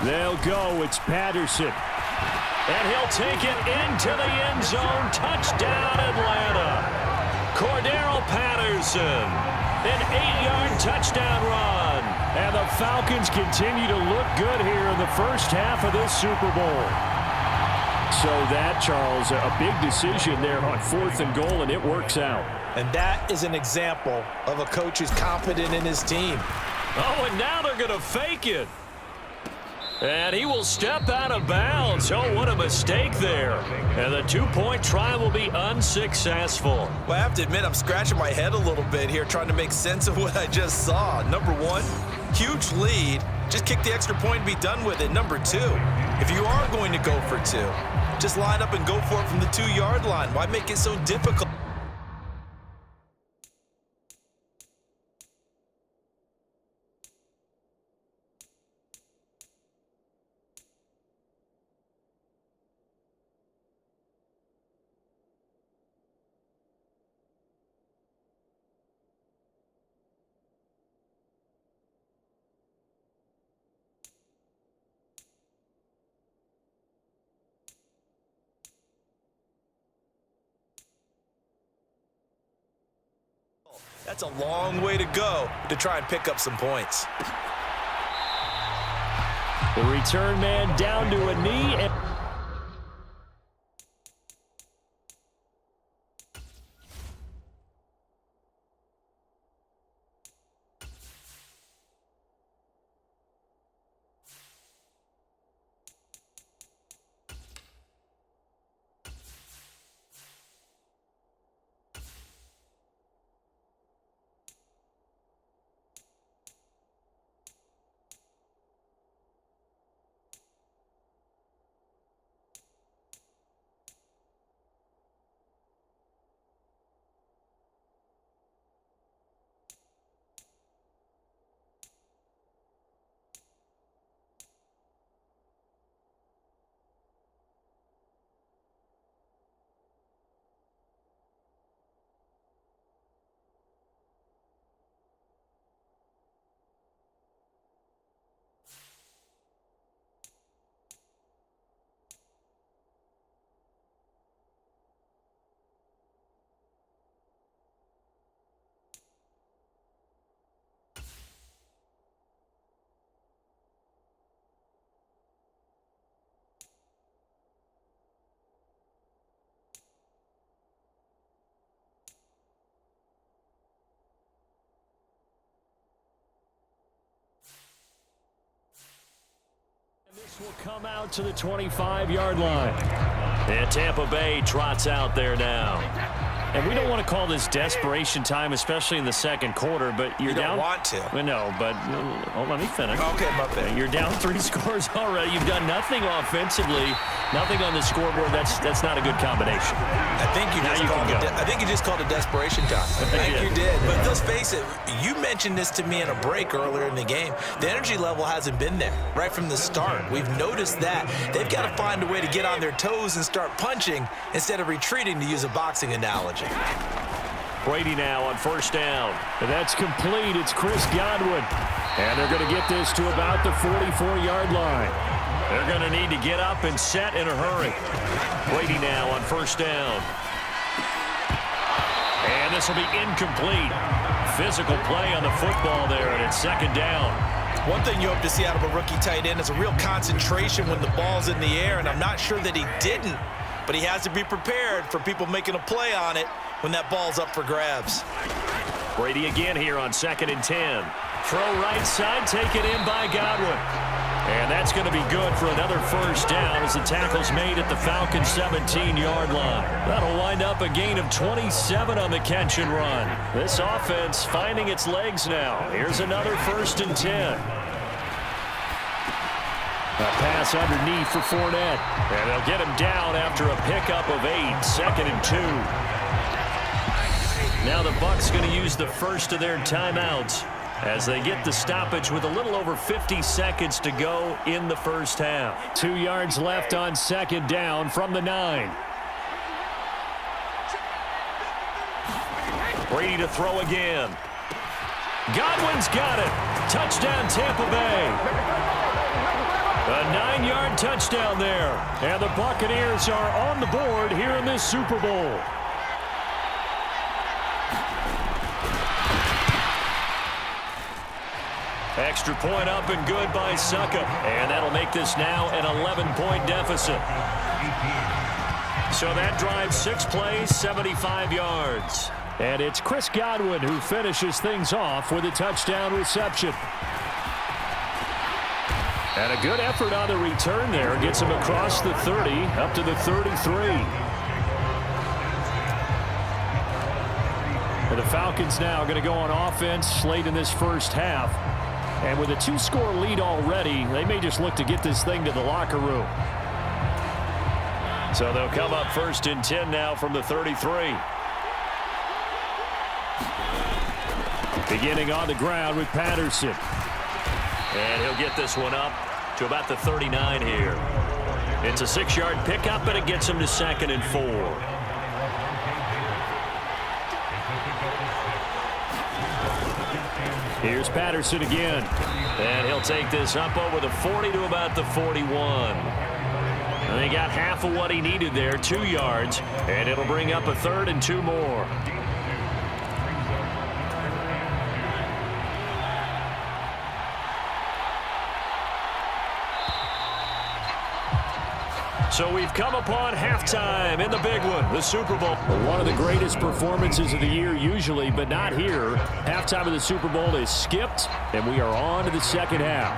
They'll go. It's Patterson. And he'll take it into the end zone. Touchdown, Atlanta. Cordero Patterson. An 8-yard touchdown run. And the Falcons continue to look good here in the first half of this Super Bowl. So that, Charles, a big decision there on 4th and goal, and it works out. And that is an example of a coach who's confident in his team. Oh, and now they're going to fake it. And he will step out of bounds. Oh, what a mistake there. And the 2-point try will be unsuccessful. Well, I have to admit, I'm scratching my head a little bit here trying to make sense of what I just saw. Number one, huge lead. Just kick the extra point and be done with it. Number two, if you are going to go for two, just line up and go for it from the 2-yard line. Why make it so difficult? That's a long way to go to try and pick up some points. The return man down to a knee. And this will come out to the 25-yard line. And Tampa Bay trots out there now. And we don't want to call this desperation time, especially in the second quarter, but you're down. You don't want to. Well, no, but let me finish. Okay, my bad. You're down 3 scores already. You've done nothing offensively, nothing on the scoreboard. That's not a good combination. I think you just called it desperation time. I think you did. But let's face it, you mentioned this to me in a break earlier in the game. The energy level hasn't been there right from the start. We've noticed that. They've got to find a way to get on their toes and start punching instead of retreating, to use a boxing analogy. Brady now on first down. And that's complete. It's Chris Godwin. And they're going to get this to about the 44-yard line. They're going to need to get up and set in a hurry. Brady now on first down. And this will be incomplete. Physical play on the football there, and it's second down. One thing you hope to see out of a rookie tight end is a real concentration when the ball's in the air, and I'm not sure that he didn't. But he has to be prepared for people making a play on it when that ball's up for grabs. Brady again here on 2nd and 10. Throw right side, taken in by Godwin. And that's going to be good for another first down as the tackle's made at the Falcons' 17-yard line. That'll wind up a gain of 27 on the catch and run. This offense finding its legs now. Here's another 1st and 10. A pass underneath for Fournette. And they'll get him down after a pickup of 8. 2nd and 2. Now the Bucs going to use the first of their timeouts as they get the stoppage with a little over 50 seconds to go in the first half. 2 yards left on 2nd down from the 9. Brady to throw again. Godwin's got it. Touchdown, Tampa Bay. A 9-yard touchdown there. And the Buccaneers are on the board here in this Super Bowl. Extra point up and good by Succa. And that'll make this now an 11-point deficit. So that drives 6 plays, 75 yards. And it's Chris Godwin who finishes things off with a touchdown reception. And a good effort on the return there. Gets him across the 30, up to the 33. And the Falcons now going to go on offense late in this first half. And with a 2-score lead already, they may just look to get this thing to the locker room. So they'll come up 1st and 10 now from the 33. Beginning on the ground with Patterson. And he'll get this one up to about the 39 here. It's a 6-yard pickup, and it gets him to 2nd and 4. Here's Patterson again. And he'll take this up over the 40 to about the 41. And they got half of what he needed there, 2 yards. And it'll bring up a 3rd and 2 more. So we've come upon halftime in the big one, the Super Bowl. One of the greatest performances of the year usually, but not here. Halftime of the Super Bowl is skipped, and we are on to the second half.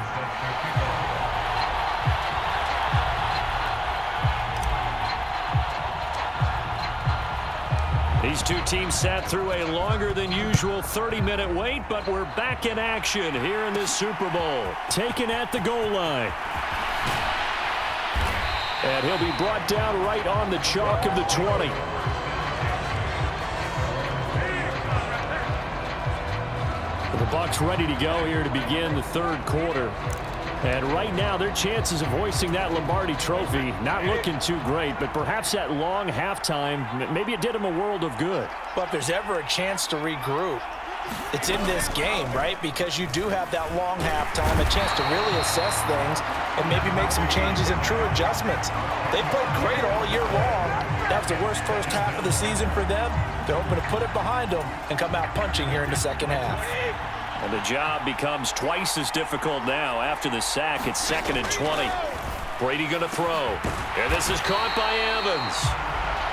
These two teams sat through a longer than usual 30-minute wait, but we're back in action here in this Super Bowl. Taken at the goal line. And he'll be brought down right on the chalk of the 20. The Bucs ready to go here to begin the third quarter. And right now, their chances of hoisting that Lombardi trophy not looking too great, but perhaps that long halftime, maybe it did them a world of good. But if there's ever a chance to regroup, it's in this game, right? Because you do have that long halftime, a chance to really assess things and maybe make some changes and true adjustments. They played great all year long. That was the worst first half of the season for them. They're hoping to put it behind them and come out punching here in the second half. And the job becomes twice as difficult now after the sack. It's 2nd and 20. Brady going to throw. And this is caught by Evans.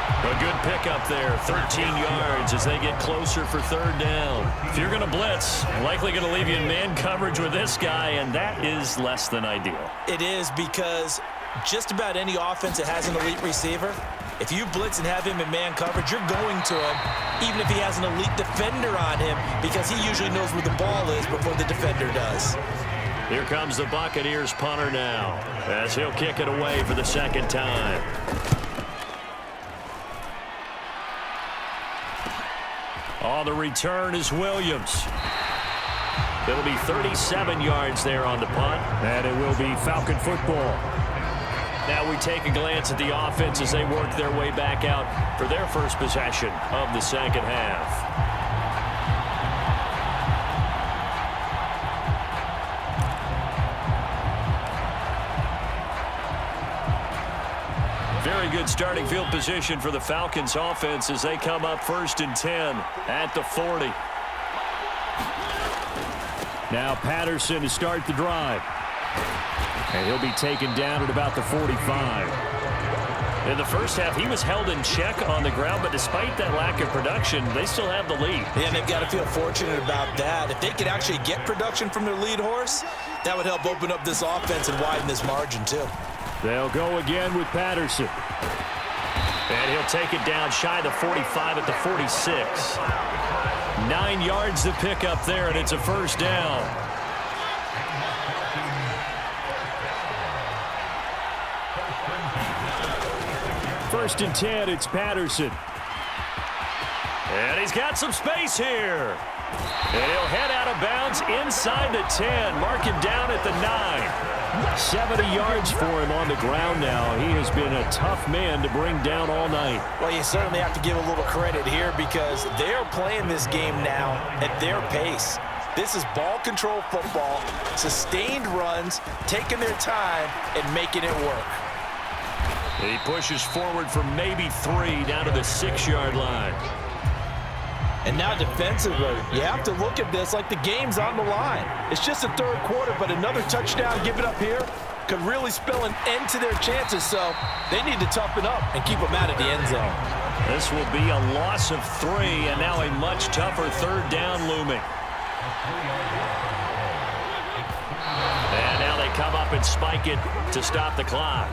A good pickup there, 13 yards as they get closer for 3rd down. If you're going to blitz, likely going to leave you in man coverage with this guy, and that is less than ideal. It is, because just about any offense that has an elite receiver, if you blitz and have him in man coverage, you're going to him, even if he has an elite defender on him, because he usually knows where the ball is before the defender does. Here comes the Buccaneers punter now, as he'll kick it away for the 2nd time. On the return is Williams. It'll be 37 yards there on the punt, and it will be Falcon football. Now we take a glance at the offense as they work their way back out for their first possession of the second half. Very good starting field position for the Falcons offense as they come up 1st and 10 at the 40. Now Patterson to start the drive. And he'll be taken down at about the 45. In the first half, he was held in check on the ground, but despite that lack of production, they still have the lead. Yeah, and they've got to feel fortunate about that. If they could actually get production from their lead horse, that would help open up this offense and widen this margin too. They'll go again with Patterson. And he'll take it down shy of the 45 at the 46. 9 yards to pick up there, and it's a 1st down. First and 10, it's Patterson. And he's got some space here. And he'll head out of bounds inside the 10. Mark him down at the 9. 70 yards for him on the ground now. He has been a tough man to bring down all night. Well, you certainly have to give a little credit here because they're playing this game now at their pace. This is ball control football, sustained runs, taking their time, and making it work. He pushes forward for maybe 3 down to the 6-yard line. And now defensively, you have to look at this like the game's on the line. It's just the third quarter, but another touchdown given up here could really spell an end to their chances, so they need to toughen up and keep them out of the end zone. This will be a loss of 3, and now a much tougher third down looming. And now they come up and spike it to stop the clock.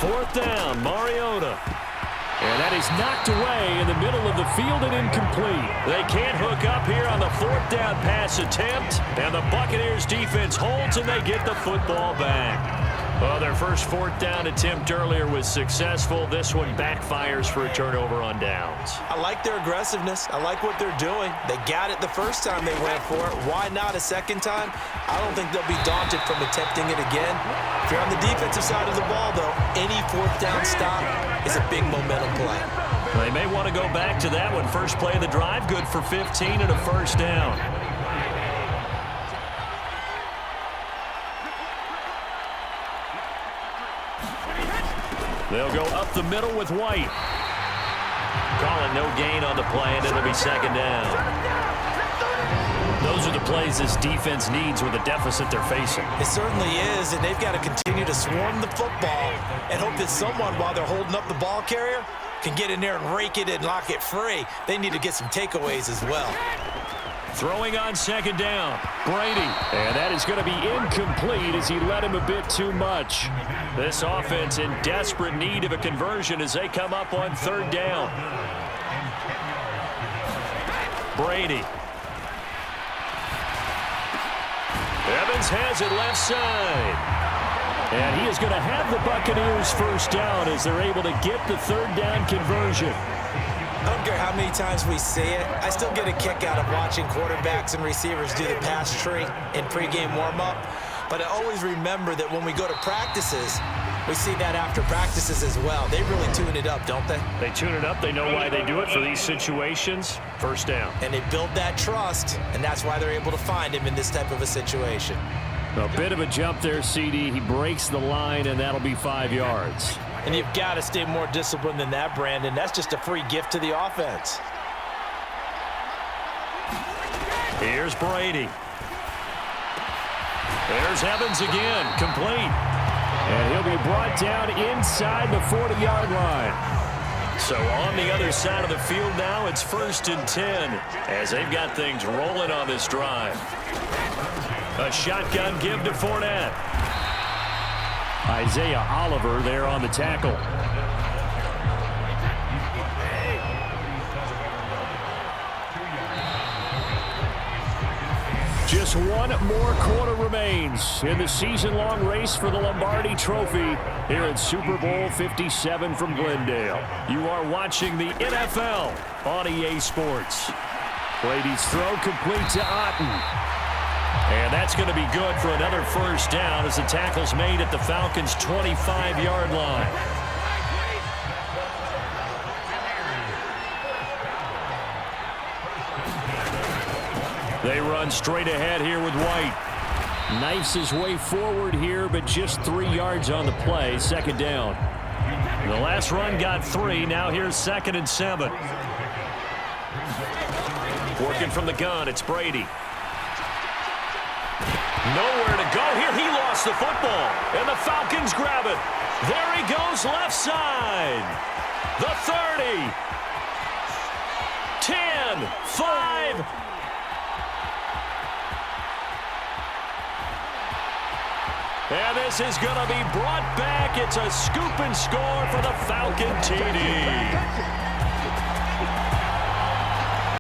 Fourth down, Mariota. And that is knocked away in the middle of the field and incomplete. They can't hook up here on the fourth down pass attempt. And the Buccaneers defense holds and they get the football back. Well, their first fourth down attempt earlier was successful. This one backfires for a turnover on downs. I like their aggressiveness. I like what they're doing. They got it the first time they went for it. Why not a second time? I don't think they'll be daunted from attempting it again. If you're on the defensive side of the ball, though, any fourth down stop is a big momentum play. They may want to go back to that one. First play of the drive, good for 15 and a first down. They'll go up the middle with White. Calling no gain on the play, and it'll be second down. Those are the plays this defense needs with the deficit they're facing. It certainly is, and they've got to continue to swarm the football and hope that someone, while they're holding up the ball carrier, can get in there and rake it and lock it free. They need to get some takeaways as well. Throwing on second down, Brady. And that is going to be incomplete as he led him a bit too much. This offense in desperate need of a conversion as they come up on third down. Brady. Evans has it left side. And he is going to have the Buccaneers first down as they're able to get the third down conversion. I don't care how many times we see it. I still get a kick out of watching quarterbacks and receivers do the pass tree in pregame warm-up. But I always remember that when we go to practices, we see that after practices as well. They really tune it up, don't they? They tune it up. They know why they do it for these situations. First down. And they build that trust, and that's why they're able to find him in this type of a situation. A bit of a jump there, CD. He breaks the line, and that'll be 5 yards. And you've got to stay more disciplined than that, Brandon. That's just a free gift to the offense. Here's Brady. There's Evans again, complete. And he'll be brought down inside the 40-yard line. So on the other side of the field now, it's 1st and 10 as they've got things rolling on this drive. A shotgun give to Fournette. Isaiah Oliver there on the tackle. Just one more quarter remains in the season-long race for the Lombardi Trophy here at Super Bowl 57 from Glendale. You are watching the NFL on EA Sports. Brady's throw complete to Otten. And that's going to be good for another first down as the tackle's made at the Falcons' 25-yard line. They run straight ahead here with White. Knifes his way forward here, but just 3 yards on the play. Second down. The last run got 3. Now here's 2nd and 7. Working from the gun, it's Brady. Nowhere to go here. He lost the football, and the Falcons grab it. There he goes, left side. The 30. 10, 5. And this is going to be brought back. It's a scoop and score for the Falcon TD.